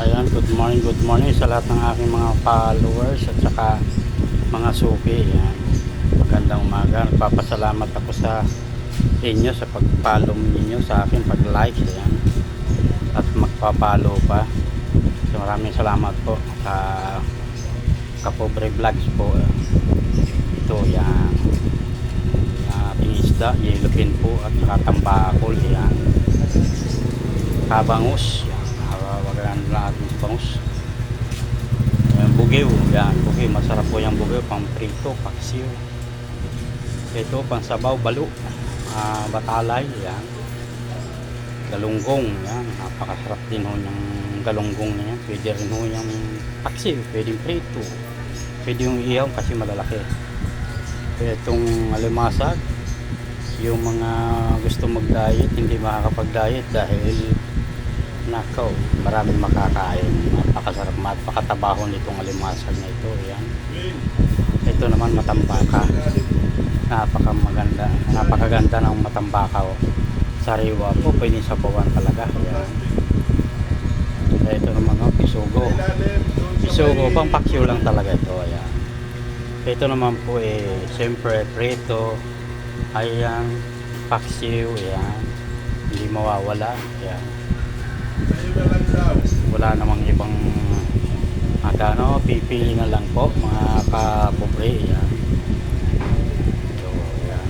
Ayan, good morning sa lahat ng aking mga followers at saka mga suki. Ayan, magandang umaga. Nagpapasalamat ako sa inyo sa pag-follow ninyo sa akin, pag-like. Ayan, at magpa-follow pa. So, maraming salamat po sa Kapobre Vlogs po. Ito, yan, ating isda, yellowfin po at saka tambakol. Ayan, kabangus. Yan, natin sa bangus. Ayan, bugew. Yan, bugew. Masarap po yung bugew. Pang prito, paksiw. Ito, pang sabaw, balo. Batalay. Yan. Galunggong. Yan. Napakasarap din ho yung galunggong na yan. Pwede rin ho yung paksiw. Pwede prito. Pwede yung ihaw kasi malalaki. Itong alimasag. Yung mga gusto mag-diet, hindi makakapag-diet dahil nakaw, maraming makakain. Napakasarap, napakatabaho nitong alimasag na ito. Yan. Ito naman matambaka. Napakaganda ng matambaka. Sariwa po, pwede sabawan talaga. Yan. Ito naman pisugo. Pisugo, pang paksiw lang talaga ito. Yan. Ito naman po siyempre prito. Ayan, paksiw. Yan. Hindi mawawala. Yan. Wala namang ibang pipili na lang po mga kapobre. Yan. So, yan.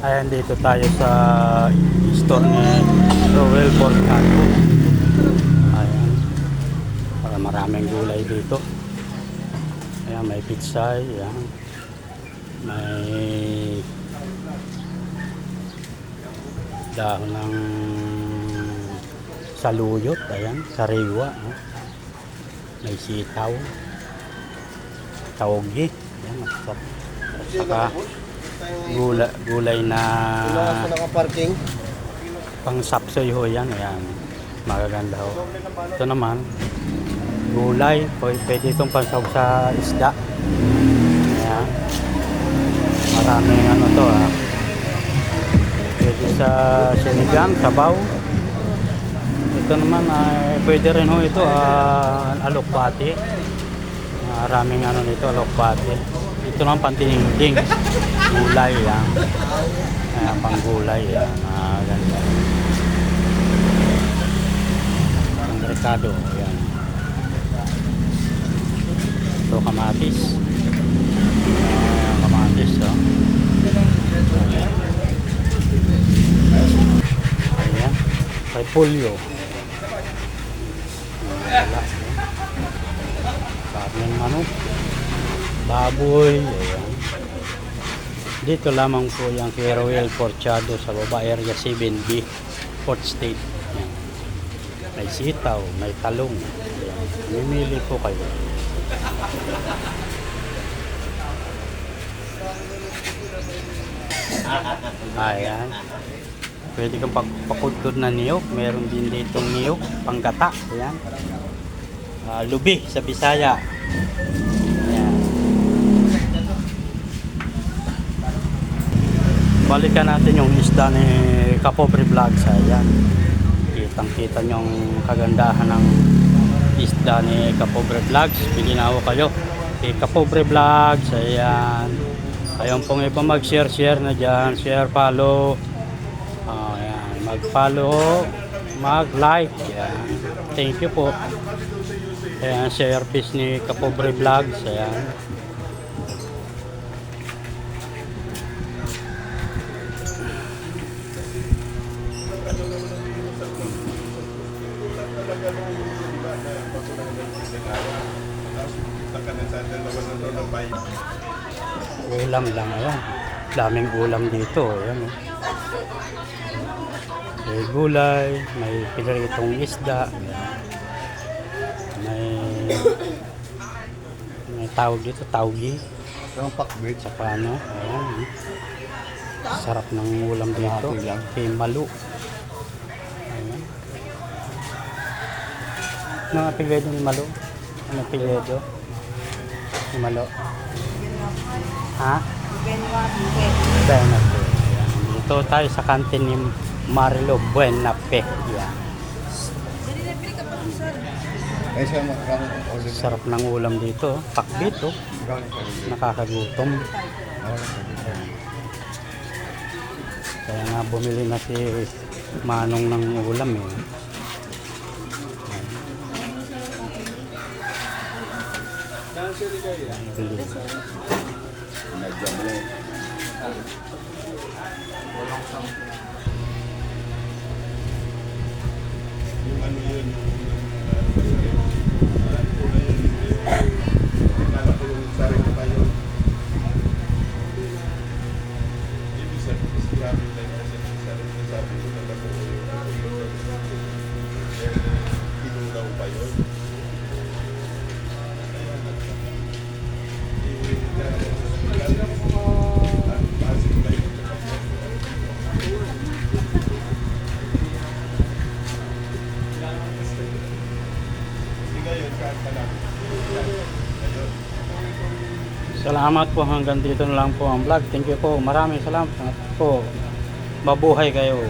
Ayan, dito tayo sa store ni Roel Portato. Ayan, para maraming gulay dito. Ayan, may pitsay. Ayan, may dahon ng saluyot. Ayan, sariwa. May sitaw, tawgi. Ayan, saka gulay na parking pang sapsoy ho yan. Ayan, magaganda ho. Ito naman gulay, pwede itong pansaw sa isda. Ayan, maraming to pwede sa sinigang, sabaw. Ito naman pwede rin ho ito alokbati. Maraming nito alokbati. Ito naman pantininding gulay lang. Ayan, pang gulay yan. Ganda. Ang rekado. Ayan. Ito kamatis. Ayan, kamatis. Ayan. Ayan. Repolyo. Wala. Karneng manok. Baboy. Ayan. Dito lamang po yung kay Roel Portato sa baba, area 7B, Port State. Ayan. May sitaw, may talong. Ayan. Mamili po kayo. Ayan. Pwede kang pakudkod na niyok. Meron din ditong niyok, panggata. Ayan. Lubi sa Bisaya. Balikan natin yung isda ni Kapobre Vlogs. Ayan, kitang-kita nyo ang kagandahan ng isda ni Kapobre Vlogs. Bili na ako kayo kay Kapobre Vlogs. Ayan, ayun pong iba mag-share na dyan. Share, follow. Ayan, mag-follow, mag-like. Ayan, thank you po. Ayan, service ni Kapobre Vlogs. Ayan. Ulam lang. Ayan, daming ulam dito. Ayan, may gulay, may piritong isda, may tawag dito, tawgi. Yung pakbit. Saka ano, ayan. Sarap ng ulam dito. Okay lang. Himalo. Ayan. Ano ang apelyido ni Malo? Ano ang apelyido? Ni Malo? Ha? Buenape. Ayan. Dito tayo sa kantin ni Marilo Buenape. Ayan. Eh, siya magkano order. Sarap ng ulam dito. Pakbit, oh. Nakakagutom. Kaya nga bumili na si Manong ng ulam eh. Bili. Yung ano yun, yung sarili pa yun. Ibig sabihin, grabe na yun kasi sarili na sabi ko na inulaw pa yun. Salamat po, hanggang dito na lang po ang vlog. Thank you po. Maraming salamat po. Mabuhay kayo.